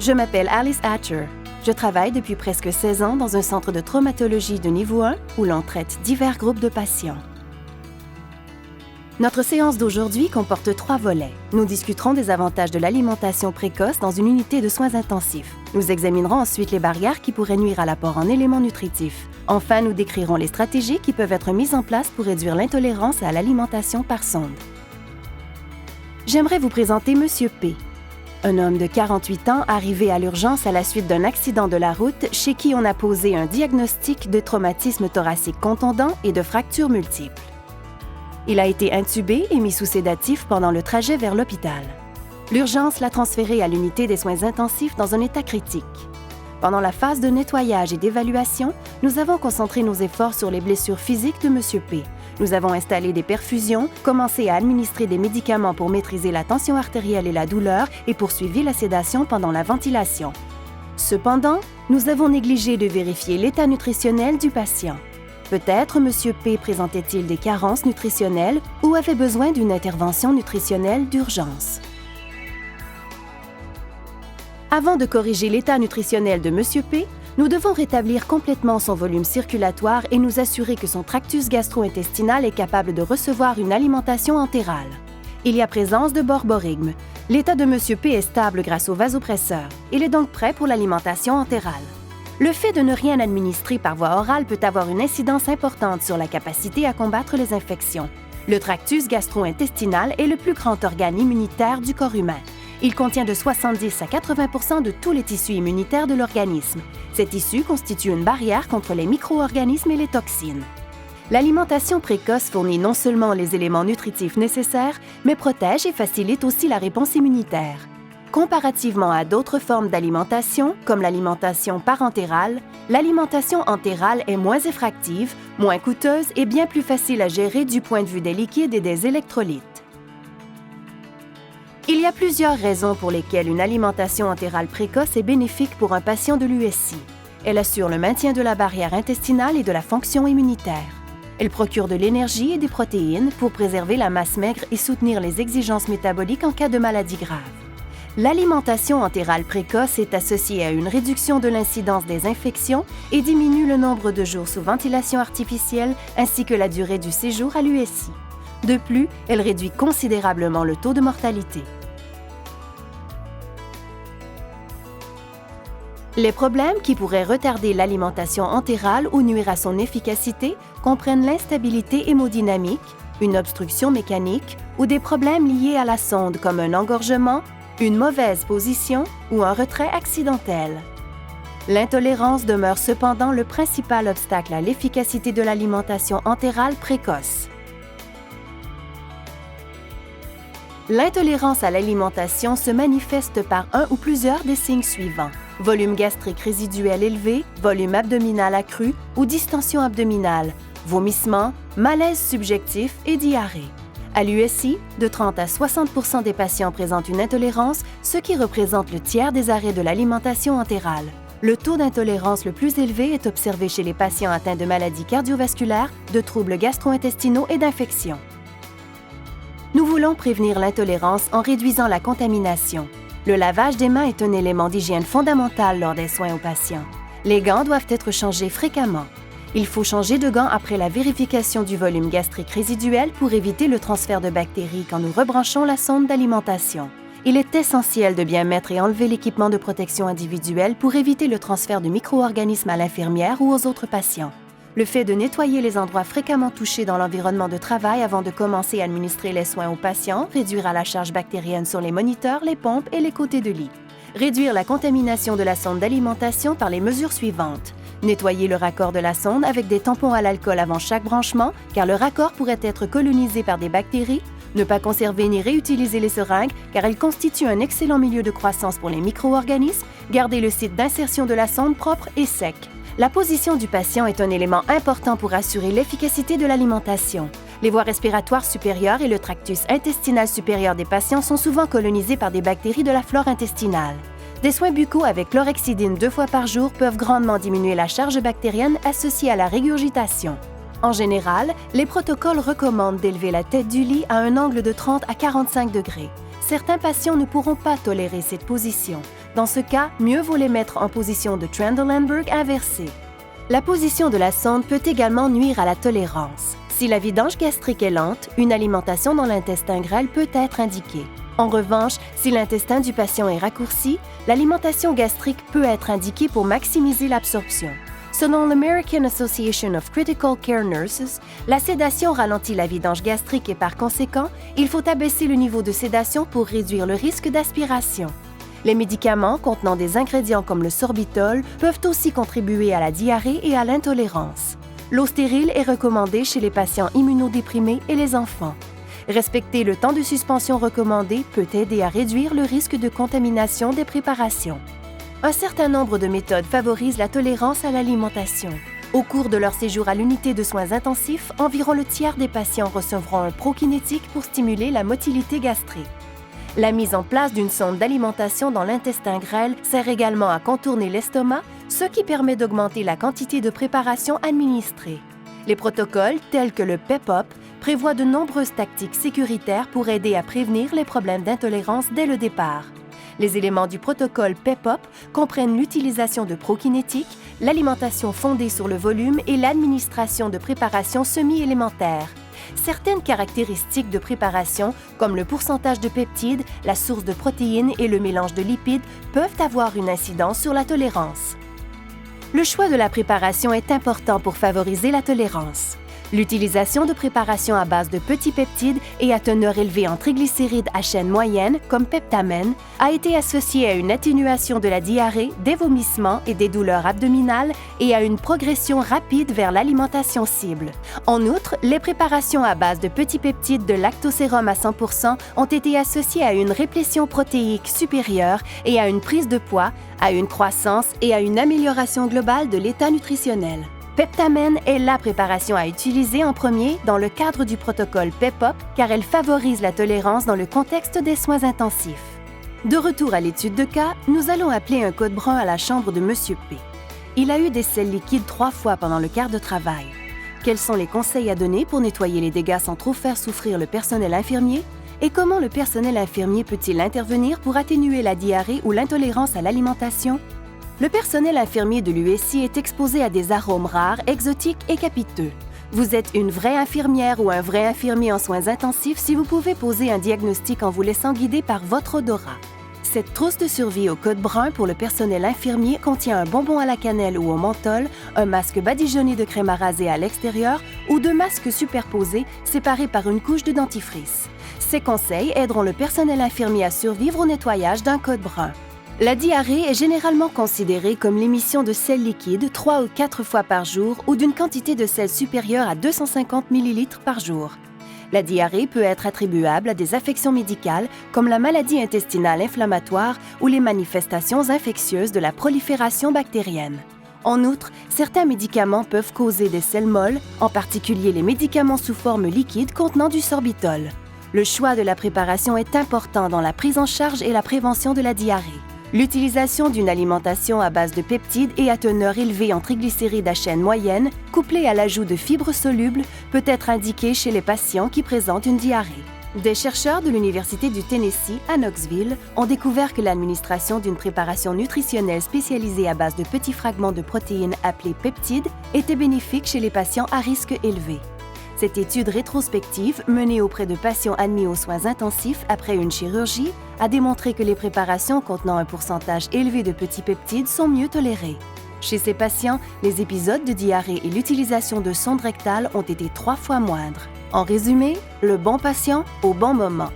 Je m'appelle Alice Hatcher. Je travaille depuis presque 16 ans dans un centre de traumatologie de niveau 1 où l'on traite divers groupes de patients. Notre séance d'aujourd'hui comporte 3 volets. Nous discuterons des avantages de l'alimentation précoce dans une unité de soins intensifs. Nous examinerons ensuite les barrières qui pourraient nuire à l'apport en éléments nutritifs. Enfin, nous décrirons les stratégies qui peuvent être mises en place pour réduire l'intolérance à l'alimentation par sonde. J'aimerais vous présenter M. P. Un homme de 48 ans arrivé à l'urgence à la suite d'un accident de la route chez qui on a posé un diagnostic de traumatisme thoracique contondant et de fractures multiples. Il a été intubé et mis sous sédatif pendant le trajet vers l'hôpital. L'urgence l'a transféré à l'unité des soins intensifs dans un état critique. Pendant la phase de nettoyage et d'évaluation, nous avons concentré nos efforts sur les blessures physiques de M. P. Nous avons installé des perfusions, commencé à administrer des médicaments pour maîtriser la tension artérielle et la douleur et poursuivi la sédation pendant la ventilation. Cependant, nous avons négligé de vérifier l'état nutritionnel du patient. Peut-être M. P présentait-il des carences nutritionnelles ou avait besoin d'une intervention nutritionnelle d'urgence. Avant de corriger l'état nutritionnel de M. P, nous devons rétablir complètement son volume circulatoire et nous assurer que son tractus gastro-intestinal est capable de recevoir une alimentation entérale. Il y a présence de borborygme. L'état de M. P est stable grâce au vasopresseur. Il est donc prêt pour l'alimentation entérale. Le fait de ne rien administrer par voie orale peut avoir une incidence importante sur la capacité à combattre les infections. Le tractus gastro-intestinal est le plus grand organe immunitaire du corps humain. Il contient de 70 à 80 % de tous les tissus immunitaires de l'organisme. Ces tissus constituent une barrière contre les micro-organismes et les toxines. L'alimentation précoce fournit non seulement les éléments nutritifs nécessaires, mais protège et facilite aussi la réponse immunitaire. Comparativement à d'autres formes d'alimentation, comme l'alimentation parentérale, l'alimentation entérale est moins effractive, moins coûteuse et bien plus facile à gérer du point de vue des liquides et des électrolytes. Il y a plusieurs raisons pour lesquelles une alimentation entérale précoce est bénéfique pour un patient de l'USI. Elle assure le maintien de la barrière intestinale et de la fonction immunitaire. Elle procure de l'énergie et des protéines pour préserver la masse maigre et soutenir les exigences métaboliques en cas de maladie grave. L'alimentation entérale précoce est associée à une réduction de l'incidence des infections et diminue le nombre de jours sous ventilation artificielle ainsi que la durée du séjour à l'USI. De plus, elle réduit considérablement le taux de mortalité. Les problèmes qui pourraient retarder l'alimentation entérale ou nuire à son efficacité comprennent l'instabilité hémodynamique, une obstruction mécanique ou des problèmes liés à la sonde comme un engorgement, une mauvaise position ou un retrait accidentel. L'intolérance demeure cependant le principal obstacle à l'efficacité de l'alimentation entérale précoce. L'intolérance à l'alimentation se manifeste par un ou plusieurs des signes suivants: volume gastrique résiduel élevé, volume abdominal accru ou distension abdominale, vomissements, malaise subjectif et diarrhée. À l'USI, de 30 à 60 % des patients présentent une intolérance, ce qui représente le tiers des arrêts de l'alimentation entérale. Le taux d'intolérance le plus élevé est observé chez les patients atteints de maladies cardiovasculaires, de troubles gastro-intestinaux et d'infections. Nous voulons prévenir l'intolérance en réduisant la contamination. Le lavage des mains est un élément d'hygiène fondamental lors des soins aux patients. Les gants doivent être changés fréquemment. Il faut changer de gants après la vérification du volume gastrique résiduel pour éviter le transfert de bactéries quand nous rebranchons la sonde d'alimentation. Il est essentiel de bien mettre et enlever l'équipement de protection individuelle pour éviter le transfert de micro-organismes à l'infirmière ou aux autres patients. Le fait de nettoyer les endroits fréquemment touchés dans l'environnement de travail avant de commencer à administrer les soins aux patients réduira la charge bactérienne sur les moniteurs, les pompes et les côtés de lit. Réduire la contamination de la sonde d'alimentation par les mesures suivantes. Nettoyer le raccord de la sonde avec des tampons à l'alcool avant chaque branchement, car le raccord pourrait être colonisé par des bactéries. Ne pas conserver ni réutiliser les seringues, car elles constituent un excellent milieu de croissance pour les micro-organismes. Garder le site d'insertion de la sonde propre et sec. La position du patient est un élément important pour assurer l'efficacité de l'alimentation. Les voies respiratoires supérieures et le tractus intestinal supérieur des patients sont souvent colonisés par des bactéries de la flore intestinale. Des soins buccaux avec chlorhexidine 2 fois par jour peuvent grandement diminuer la charge bactérienne associée à la régurgitation. En général, les protocoles recommandent d'élever la tête du lit à un angle de 30 à 45 degrés. Certains patients ne pourront pas tolérer cette position. Dans ce cas, mieux vaut les mettre en position de Trendelenburg inversée. La position de la sonde peut également nuire à la tolérance. Si la vidange gastrique est lente, une alimentation dans l'intestin grêle peut être indiquée. En revanche, si l'intestin du patient est raccourci, l'alimentation gastrique peut être indiquée pour maximiser l'absorption. Selon l'American Association of Critical Care Nurses, la sédation ralentit la vidange gastrique et par conséquent, il faut abaisser le niveau de sédation pour réduire le risque d'aspiration. Les médicaments contenant des ingrédients comme le sorbitol peuvent aussi contribuer à la diarrhée et à l'intolérance. L'eau stérile est recommandée chez les patients immunodéprimés et les enfants. Respecter le temps de suspension recommandé peut aider à réduire le risque de contamination des préparations. Un certain nombre de méthodes favorisent la tolérance à l'alimentation. Au cours de leur séjour à l'unité de soins intensifs, environ le tiers des patients recevront un prokinétique pour stimuler la motilité gastrique. La mise en place d'une sonde d'alimentation dans l'intestin grêle sert également à contourner l'estomac, ce qui permet d'augmenter la quantité de préparation administrée. Les protocoles, tels que le PEPOP, prévoient de nombreuses tactiques sécuritaires pour aider à prévenir les problèmes d'intolérance dès le départ. Les éléments du protocole PEPOP comprennent l'utilisation de prokinétiques, l'alimentation fondée sur le volume et l'administration de préparations semi-élémentaires. Certaines caractéristiques de préparation, comme le pourcentage de peptides, la source de protéines et le mélange de lipides, peuvent avoir une incidence sur la tolérance. Le choix de la préparation est important pour favoriser la tolérance. L'utilisation de préparations à base de petits peptides et à teneur élevée en triglycérides à chaîne moyenne, comme Peptamen, a été associée à une atténuation de la diarrhée, des vomissements et des douleurs abdominales et à une progression rapide vers l'alimentation cible. En outre, les préparations à base de petits peptides de lactosérum à 100% ont été associées à une réplétion protéique supérieure et à une prise de poids, à une croissance et à une amélioration globale de l'état nutritionnel. Peptamen est la préparation à utiliser en premier dans le cadre du protocole PEPOP car elle favorise la tolérance dans le contexte des soins intensifs. De retour à l'étude de cas, nous allons appeler un code brun à la chambre de M. P. Il a eu des selles liquides 3 fois pendant le quart de travail. Quels sont les conseils à donner pour nettoyer les dégâts sans trop faire souffrir le personnel infirmier? Et comment le personnel infirmier peut-il intervenir pour atténuer la diarrhée ou l'intolérance à l'alimentation? Le personnel infirmier de l'USI est exposé à des arômes rares, exotiques et capiteux. Vous êtes une vraie infirmière ou un vrai infirmier en soins intensifs si vous pouvez poser un diagnostic en vous laissant guider par votre odorat. Cette trousse de survie au code brun pour le personnel infirmier contient un bonbon à la cannelle ou au menthol, un masque badigeonné de crème à raser à l'extérieur ou 2 masques superposés séparés par une couche de dentifrice. Ces conseils aideront le personnel infirmier à survivre au nettoyage d'un code brun. La diarrhée est généralement considérée comme l'émission de sels liquides 3 ou 4 fois par jour ou d'une quantité de sel supérieure à 250 ml par jour. La diarrhée peut être attribuable à des affections médicales comme la maladie intestinale inflammatoire ou les manifestations infectieuses de la prolifération bactérienne. En outre, certains médicaments peuvent causer des selles molles, en particulier les médicaments sous forme liquide contenant du sorbitol. Le choix de la préparation est important dans la prise en charge et la prévention de la diarrhée. L'utilisation d'une alimentation à base de peptides et à teneur élevée en triglycérides à chaîne moyenne, couplée à l'ajout de fibres solubles, peut être indiquée chez les patients qui présentent une diarrhée. Des chercheurs de l'Université du Tennessee à Knoxville ont découvert que l'administration d'une préparation nutritionnelle spécialisée à base de petits fragments de protéines appelés peptides était bénéfique chez les patients à risque élevé. Cette étude rétrospective, menée auprès de patients admis aux soins intensifs après une chirurgie, a démontré que les préparations contenant un pourcentage élevé de petits peptides sont mieux tolérées. Chez ces patients, les épisodes de diarrhée et l'utilisation de sondes rectales ont été 3 fois moindres. En résumé, le bon patient au bon moment.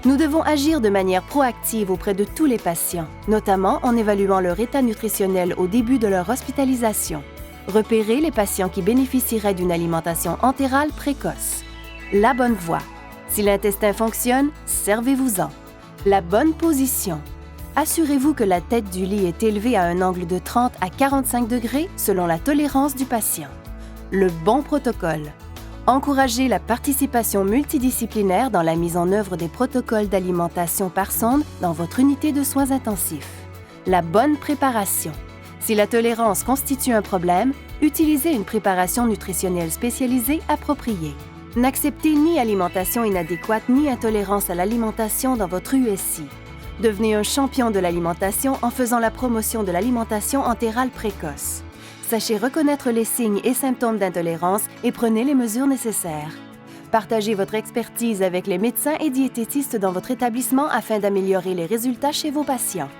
Nous devons agir de manière proactive auprès de tous les patients, notamment en évaluant leur état nutritionnel au début de leur hospitalisation. Repérez les patients qui bénéficieraient d'une alimentation entérale précoce. La bonne voie. Si l'intestin fonctionne, servez-vous-en. La bonne position. Assurez-vous que la tête du lit est élevée à un angle de 30 à 45 degrés selon la tolérance du patient. Le bon protocole. Encouragez la participation multidisciplinaire dans la mise en œuvre des protocoles d'alimentation par sonde dans votre unité de soins intensifs. La bonne préparation. Si la tolérance constitue un problème, utilisez une préparation nutritionnelle spécialisée appropriée. N'acceptez ni alimentation inadéquate ni intolérance à l'alimentation dans votre USI. Devenez un champion de l'alimentation en faisant la promotion de l'alimentation entérale précoce. Sachez reconnaître les signes et symptômes d'intolérance et prenez les mesures nécessaires. Partagez votre expertise avec les médecins et diététistes dans votre établissement afin d'améliorer les résultats chez vos patients.